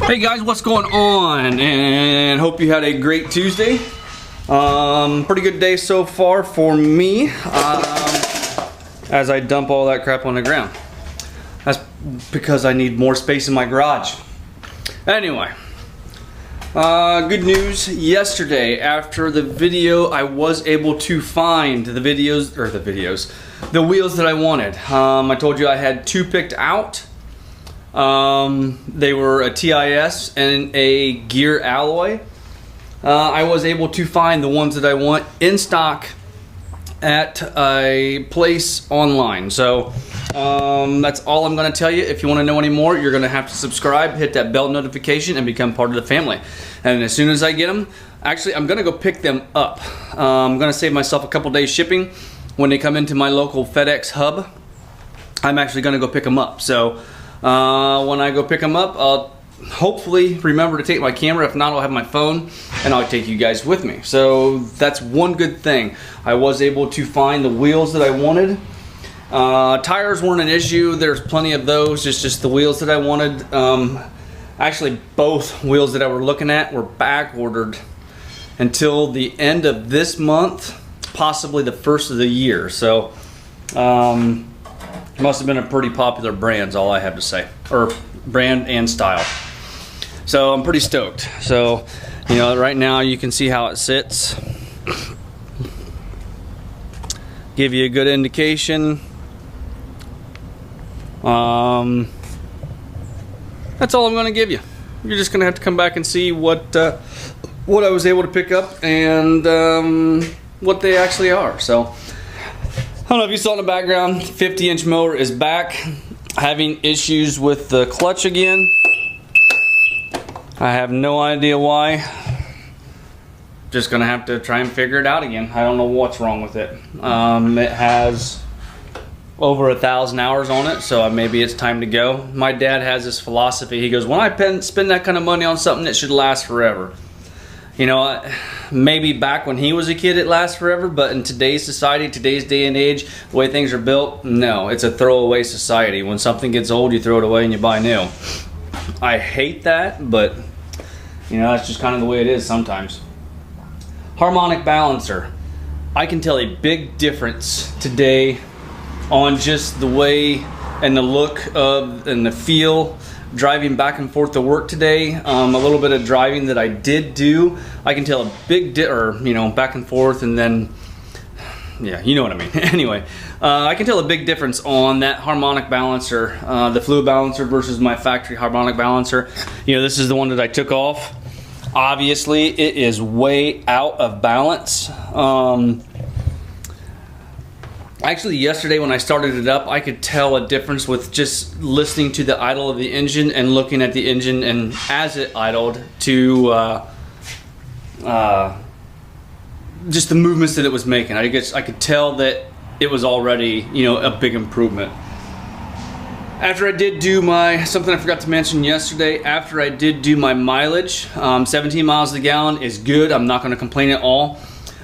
Hey guys, what's going on? And hope you had a great Tuesday. Pretty good day so far for me, as I dump all that crap on the ground. That's because I need more space in my garage. Anyway, good news. Yesterday, after the video, I was able to find the wheels that I wanted. I told you I had two picked out. They were a TIS and a gear alloy. I was able to find the ones that I want in stock at a place online. So that's all I'm going to tell you. If you want to know any more, you're going to have to subscribe, hit that bell notification, and become part of the family. And as soon as I get them, actually I'm going to go pick them up. I'm going to save myself a couple days shipping. When they come into my local FedEx hub, I'm actually going to go pick them up. So when I go pick them up, I'll hopefully remember to take my camera. If not, I'll have my phone and I'll take you guys with me. So that's one good thing. I was able to find the wheels that I wanted. Tires weren't an issue. There's plenty of those. It's just the wheels that I wanted. Actually, both wheels that I were looking at were back ordered until the end of this month, possibly the first of the year. So must have been a pretty popular brand, is all I have to say, or brand and style. So I'm pretty stoked. So, you know, right now you can see how it sits. Give you a good indication. That's all I'm going to give you. You're just going to have to come back and see what I was able to pick up and what they actually are. So I don't know if you saw in the background, 50-inch mower is back, having issues with the clutch again. I have no idea why. Just gonna have to try and figure it out again. I don't know what's wrong with it. It has over 1,000 hours on it, so maybe it's time to go. My dad has this philosophy. He goes, when I spend that kind of money on something, it should last forever. You know, maybe back when he was a kid it lasts forever, but in today's society, today's day and age, the way things are built, no, it's a throwaway society. When something gets old, you throw it away and you buy new. I hate that, but you know, that's just kind of the way it is sometimes. Harmonic balancer. I can tell a big difference today on just the way and the look of and the feel driving back and forth to work today. A little bit of driving that I did do, I can tell a big back and forth, and then yeah, you know what I mean. Anyway, I can tell a big difference on that harmonic balancer, the fluid balancer versus my factory harmonic balancer. You know, this is the one that I took off. Obviously it is way out of balance. Actually, yesterday when I started it up, I could tell a difference with just listening to the idle of the engine and looking at the engine and as it idled to just the movements that it was making. I could tell that it was already, you know, a big improvement. After I did do something I forgot to mention yesterday, after I did do my mileage, 17 miles a gallon is good. I'm not going to complain at all.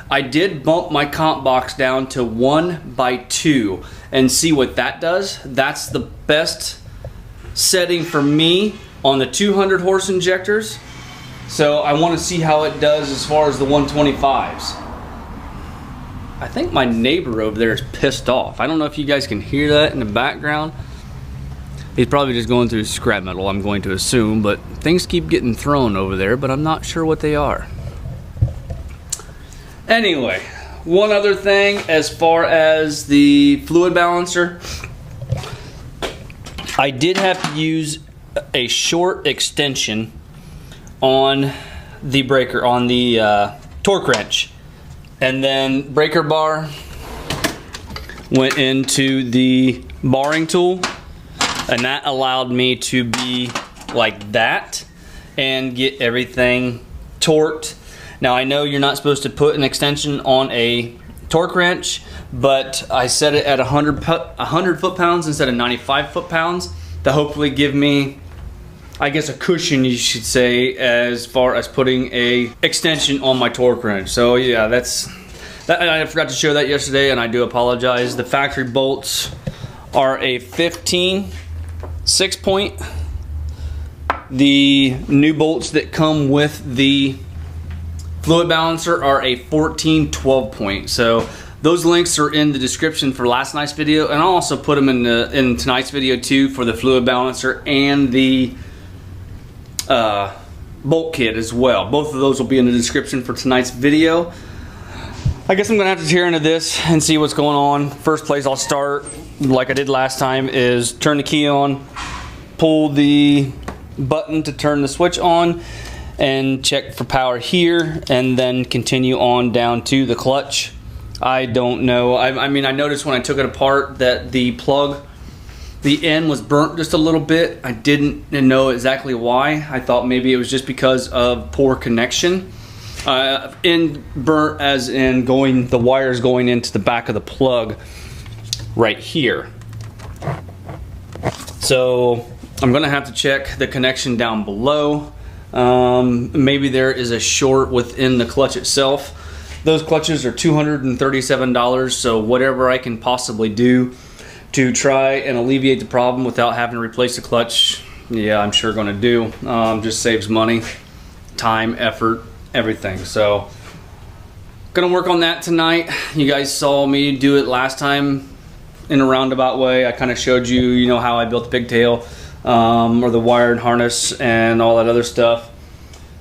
I did bump my comp box down to 1/2 and see what that does. That's the best setting for me on the 200 horse injectors. So I want to see how it does as far as the 125s. I think my neighbor over there is pissed off. I don't know if you guys can hear that in the background. He's probably just going through scrap metal, I'm going to assume, but things keep getting thrown over there, but I'm not sure what they are. Anyway, one other thing as far as the fluid balancer, I did have to use a short extension on the breaker, on the torque wrench, and then breaker bar went into the barring tool, and that allowed me to be like that and get everything torqued. Now I know you're not supposed to put an extension on a torque wrench, but I set it at 100 foot-pounds instead of 95 foot-pounds to hopefully give me, I guess, a cushion, you should say, as far as putting a extension on my torque wrench. So yeah, I forgot to show that yesterday, and I do apologize. The factory bolts are a 15 6-point The new bolts that come with the fluid balancer are a 14 12 point. So those links are in the description for last night's video, and I'll also put them in tonight's video too, for the fluid balancer and the bolt kit as well. Both of those will be in the description for tonight's video. I guess I'm gonna have to tear into this and see what's going on. First place I'll start, like I did last time, is turn the key on, pull the button to turn the switch on, and check for power here, and then continue on down to the clutch. I don't know. I mean, I noticed when I took it apart that the plug, the end was burnt just a little bit. I didn't know exactly why. I thought maybe it was just because of poor connection. End burnt as in the wires going into the back of the plug right here. So I'm gonna have to check the connection down below. Maybe there is a short within the clutch itself. Those clutches are $237, so whatever I can possibly do to try and alleviate the problem without having to replace the clutch, yeah, I'm sure gonna do. Just saves money, time, effort, everything. So gonna work on that tonight. You guys saw me do it last time in a roundabout way. I kind of showed you, you know, how I built the pigtail, or the wired harness and all that other stuff.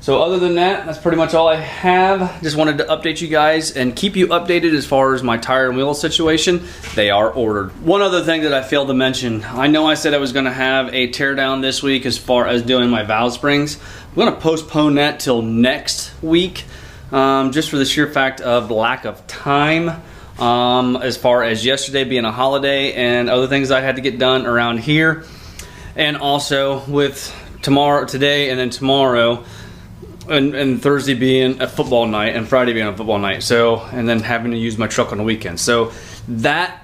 So other than that, that's pretty much all I have. Just wanted to update you guys and keep you updated as far as my tire and wheel situation. They are ordered. One other thing that I failed to mention, I know I said I was gonna have a teardown this week as far as doing my valve springs. I'm gonna postpone that till next week, just for the sheer fact of lack of time. As far as yesterday being a holiday and other things I had to get done around here. And also with today and then tomorrow, and Thursday being a football night and Friday being a football night, so, and then having to use my truck on the weekend. So that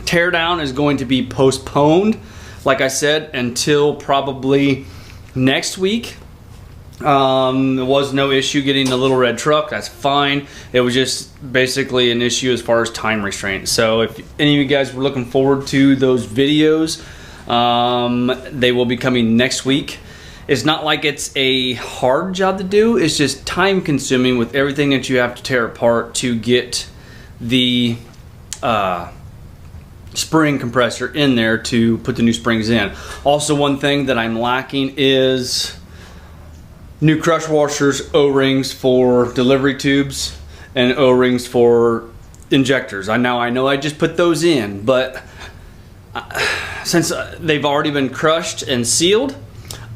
teardown is going to be postponed, like I said, until probably next week. There was no issue getting the little red truck, that's fine. It was just basically an issue as far as time restraint. So if any of you guys were looking forward to those videos, they will be coming next week. It's not like it's a hard job to do, it's just time consuming with everything that you have to tear apart to get the spring compressor in there to put the new springs in. Also, one thing that I'm lacking is new crush washers, O-rings for delivery tubes, and O-rings for injectors. I know I just put those in, but since they've already been crushed and sealed,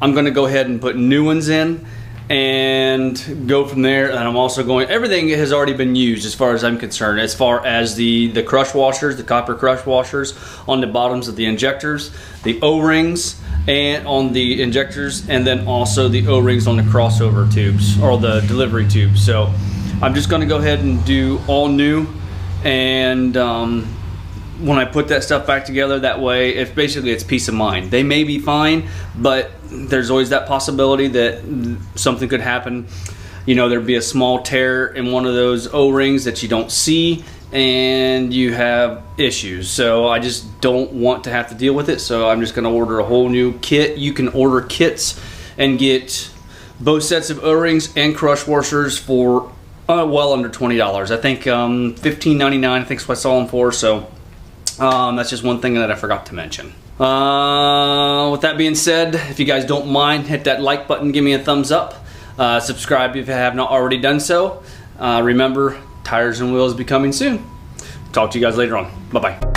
I'm gonna go ahead and put new ones in and go from there. And I'm also everything has already been used as far as I'm concerned, as far as the crush washers, the copper crush washers on the bottoms of the injectors, the O-rings and on the injectors, and then also the O-rings on the crossover tubes or the delivery tubes. So I'm just gonna go ahead and do all new, and when I put that stuff back together, that way it's peace of mind. They may be fine, but there's always that possibility that something could happen. You know, there'd be a small tear in one of those O-rings that you don't see and you have issues. So I just don't want to have to deal with it. So I'm just gonna order a whole new kit. You can order kits and get both sets of O-rings and crush washers for well under $20. I think $15.99 I think is what I saw them for. So that's just one thing that I forgot to mention. With that being said, if you guys don't mind, hit that like button, give me a thumbs up. Subscribe if you have not already done so. Remember, tires and wheels be coming soon. Talk to you guys later on. Bye-bye.